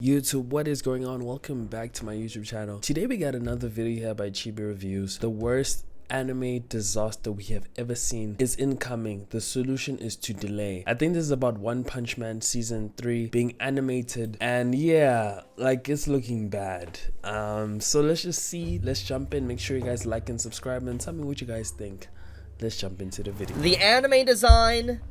YouTube, what is going on? Welcome back to my YouTube channel. Today we got another video here by Chibi Reviews. The worst anime disaster we have ever seen is incoming. The solution is to delay. I think this is about One Punch Man season 3 being animated, and yeah, like it's looking bad. So let's just see. Let's jump in. Make sure you guys like and subscribe and tell me what you guys think. Let's jump into the video. The anime design,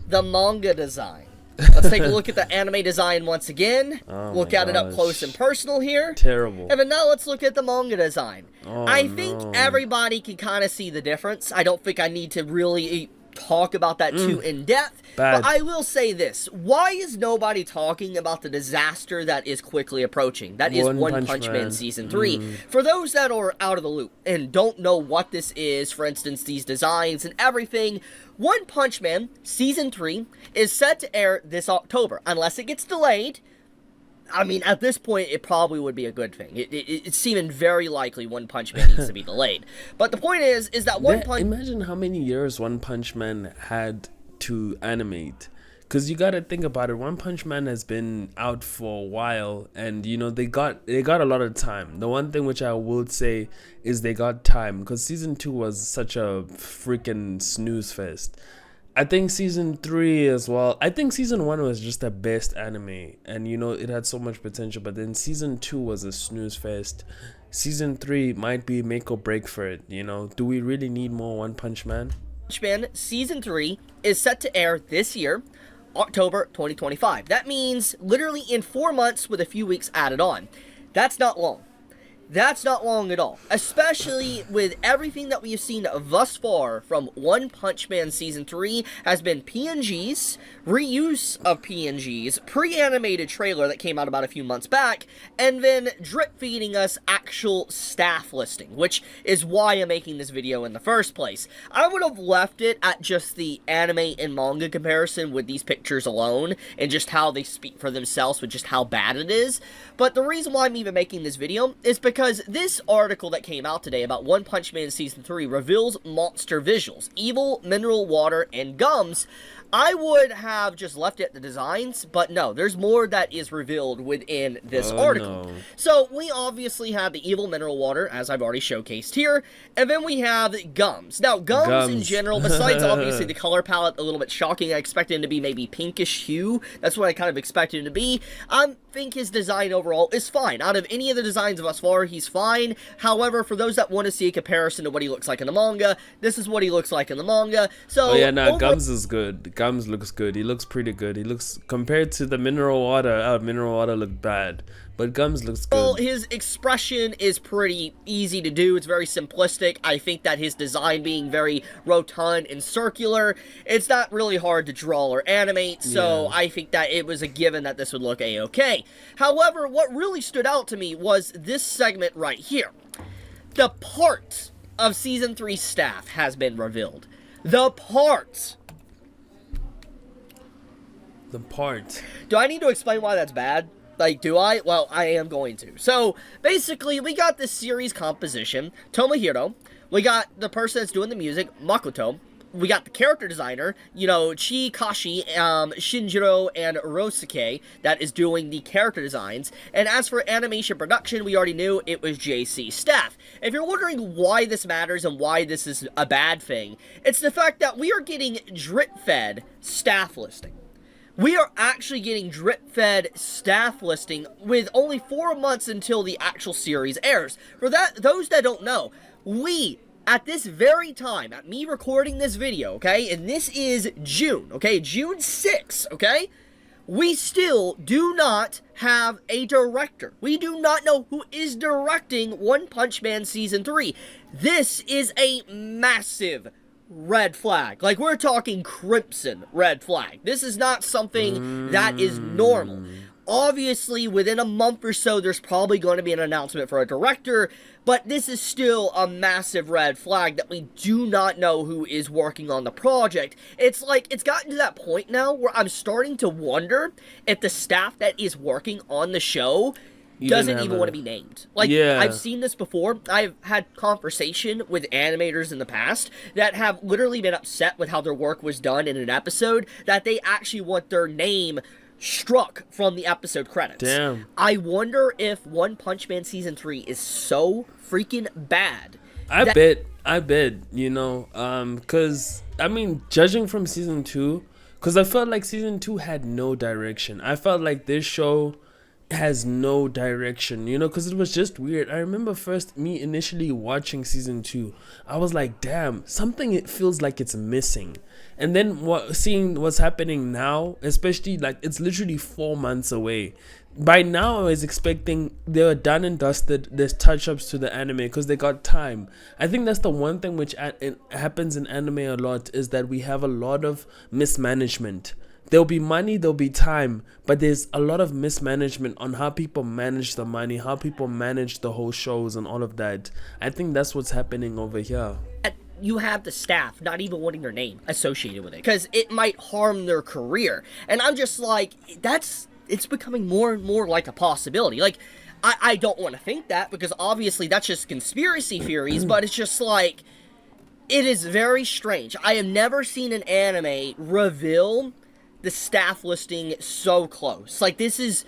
the manga design. Let's take a look at the anime design once again. Look at it up close and personal here. Terrible. And then now let's look at the manga design. I think no. everybody can kind of see the difference. I don't think I need to really talk about that too in depth. But I will say this. Why is nobody talking about the disaster that is quickly approaching? That is One Punch Man Season 3. For those that are out of the loop and don't know what this is, for instance, these designs and everything, One Punch Man Season 3 is set to air this October. Unless it gets delayed. I mean, at this point, it probably would be a good thing. It's seeming very likely One Punch Man needs to be delayed. But the point is that Imagine how many years One Punch Man had to animate. Because you gotta think about it, One Punch Man has been out for a while, and you know they got a lot of time. The one thing which I would say is they got time, because season 2 was such a freaking snooze fest. I think season 3 as well. I think season 1 was just the best anime, and you know it had so much potential, but then season 2 was a snooze fest. Season 3 might be make or break for it, you know. Do we really need more One Punch Man? Punch Man Season 3 is set to air this year, October 2025. That means literally in 4 months with a few weeks added on. That's not long. That's not long at all, especially with everything that we have seen thus far from One Punch Man Season 3 has been PNGs, reuse of PNGs, pre-animated trailer that came out about a few months back, and then drip feeding us actual staff listing, which is why I'm making this video in the first place. I would have left it at just the anime and manga comparison with these pictures alone, and just how they speak for themselves with just how bad it is, but the reason why I'm even making this video is because this article that came out today about One Punch Man Season 3 reveals monster visuals, evil, mineral water, and gums. I would have just left it at the designs, but no, there's more that is revealed within this article. No. So, we obviously have the evil mineral water, as I've already showcased here, and then we have gums. Now, gums in general, besides obviously the color palette, a little bit shocking, I expected him to be maybe pinkish hue. That's what I kind of expected him to be. I think his design overall is fine. Out of any of the designs thus far, he's fine. However, for those that want to see a comparison to what he looks like in the manga, this is what he looks like in the manga. So, oh yeah, no, Gums is good. Gums looks good. He looks pretty good. He looks, compared to the mineral water looked bad, but Gums looks good. Well, his expression is pretty easy to do. It's very simplistic. I think that his design being very rotund and circular, it's not really hard to draw or animate, so I think that it was a given that this would look a-okay. However, what really stood out to me was this segment right here. The part of Season 3 staff has been revealed. The part. The part. Do I need to explain why that's bad? Like, do I? Well, I am going to. So, basically, we got this series composition, Tomohiro. We got the person that's doing the music, Makoto. We got the character designer, you know, Kashi, Shinjiro, and Rosuke, that is doing the character designs. And as for animation production, we already knew it was JC staff. If you're wondering why this matters and why this is a bad thing, it's the fact that we are getting drip-fed staff listing. We are actually getting drip-fed staff listing with only 4 months until the actual series airs. For those that don't know, at this very time, at me recording this video, okay, and this is June, okay, June 6th, okay, we still do not have a director. We do not know who is directing One Punch Man Season 3. This is a massive red flag. Like, we're talking crimson red flag. This is not something that is normal. Obviously, within a month or so, there's probably going to be an announcement for a director, but this is still a massive red flag that we do not know who is working on the project. It's like, it's gotten to that point now where I'm starting to wonder if the staff that is working on the show doesn't even want to be named. Like, I've seen this before. I've had conversation with animators in the past that have literally been upset with how their work was done in an episode, that they actually want their name struck from the episode credits. Damn. I wonder if One Punch Man Season 3 is so freaking bad. I bet, you know, because, I mean, judging from season 2, because I felt like season 2 had no direction. I felt like this show has no direction, you know, because it was just weird. I remember first me initially watching season 2, I was like, damn, something it feels like it's missing. And then seeing what's happening now, especially like it's literally 4 months away. By now I was expecting they were done and dusted. There's touch-ups to the anime because they got time. I think that's the one thing which it happens in anime a lot, is that we have a lot of mismanagement. There'll be money, there'll be time, but there's a lot of mismanagement on how people manage the money, how people manage the whole shows and all of that. I think that's what's happening over here. You have the staff not even wanting their name associated with it because it might harm their career. And I'm just like, it's becoming more and more like a possibility. Like, I don't want to think that, because obviously that's just conspiracy theories, but it's just like, it is very strange. I have never seen an anime reveal the staff listing so close. Like, this is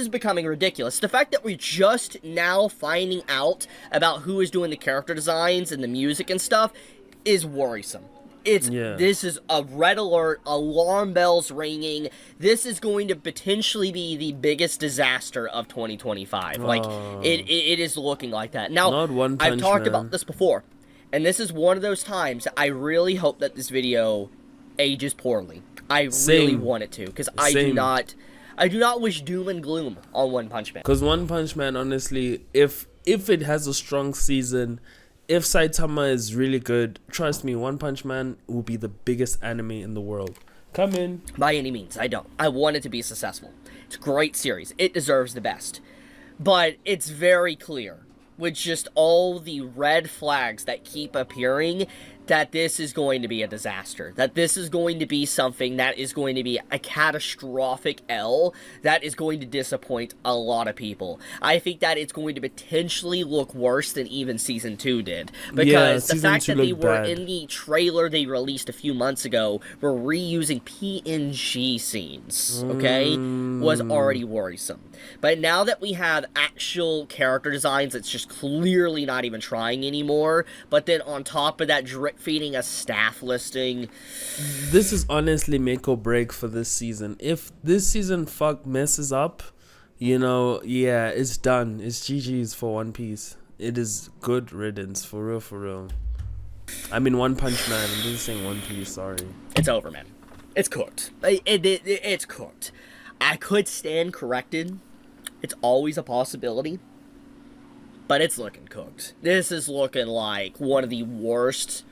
becoming ridiculous. The fact that we're just now finding out about who is doing the character designs and the music and stuff is worrisome. This is a red alert, alarm bells ringing. This is going to potentially be the biggest disaster of 2025. Like, it is looking like that. Now, I've talked about this before, and this is one of those times I really hope that this video ages poorly. I really want it to, because I do not wish doom and gloom on One Punch Man. Because One Punch Man, honestly, if it has a strong season, if Saitama is really good, trust me, One Punch Man will be the biggest anime in the world. Come in. By any means, I don't. I want it to be successful. It's a great series. It deserves the best. But it's very clear, with just all the red flags that keep appearing, that this is going to be a disaster. That this is going to be something that is going to be a catastrophic L that is going to disappoint a lot of people. I think that it's going to potentially look worse than even Season 2 did. Because the fact that they were in the trailer they released a few months ago were reusing PNG scenes, okay, was already worrisome. But now that we have actual character designs that's just clearly not even trying anymore, but then on top of that drip feeding a staff listing. This is honestly make or break for this season. If this season messes up, you know, yeah, it's done. It's GG's for One Piece. It is good riddance, for real. I mean, One Punch Man. I'm just saying One Piece, sorry. It's over, man. It's cooked. It's cooked. I could stand corrected. It's always a possibility. But it's looking cooked. This is looking like one of the worst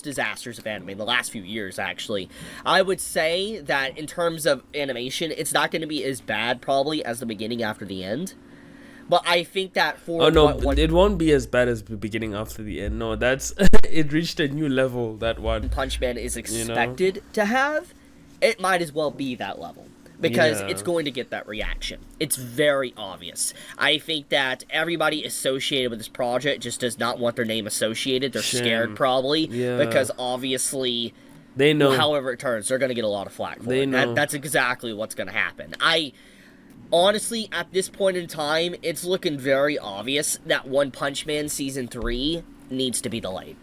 disasters of anime in the last few years, actually. I would say that in terms of animation, it's not going to be as bad, probably, as the beginning after the end. But I think that for... Oh, no, it won't be as bad as the beginning after the end. No, that's... it reached a new level, that One Punch Man is expected to have. It might as well be that level. Because it's going to get that reaction. It's very obvious. I think that everybody associated with this project just does not want their name associated. They're scared, probably. Yeah. Because obviously, they know. However it turns, they're going to get a lot of flack for it. That's exactly what's going to happen. Honestly, at this point in time, it's looking very obvious that One Punch Man Season 3 needs to be delayed.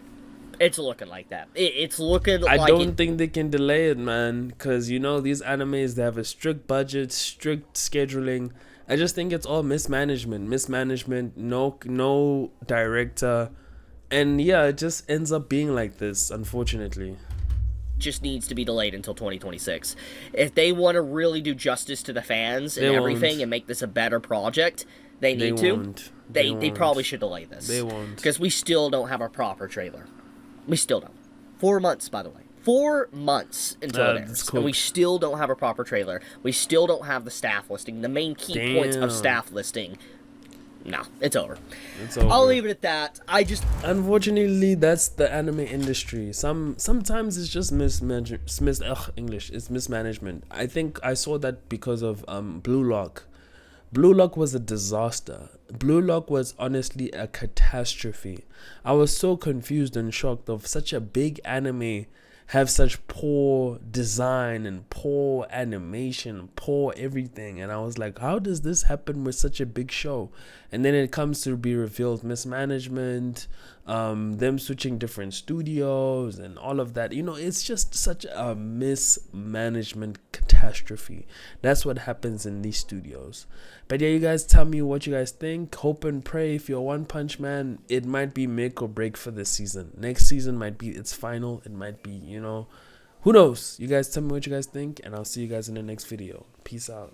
It's looking like that. It's looking like... I don't think they can delay it, man. Because, you know, these animes, they have a strict budget, strict scheduling. I just think it's all mismanagement. No director. And, yeah, it just ends up being like this, unfortunately. Just needs to be delayed until 2026. If they want to really do justice to the fans and everything and make this a better project, they need to. They probably should delay this. They won't. Because we still don't have a proper trailer. We still don't. 4 months, by the way. 4 months until it airs. Cool. And we still don't have a proper trailer. We still don't have the staff listing. The main key points of staff listing. No, it's over. I'll leave it at that. Unfortunately, that's the anime industry. Sometimes it's just it's mismanagement. I think I saw that because of Blue Lock. Blue Lock was a disaster. Blue Lock was honestly a catastrophe. I was so confused and shocked of such a big anime have such poor design and poor animation, poor everything. And I was like, how does this happen with such a big show? And then it comes to be revealed mismanagement, them switching different studios and all of that. It's just such a mismanagement catastrophe. That's what happens in these studios. But yeah, you guys tell me what you guys think. Hope and pray. If you're One Punch Man, it might be make or break for this season. Next season might be its final. It might be, who knows? You guys tell me what you guys think, and I'll see you guys in the next video. Peace out.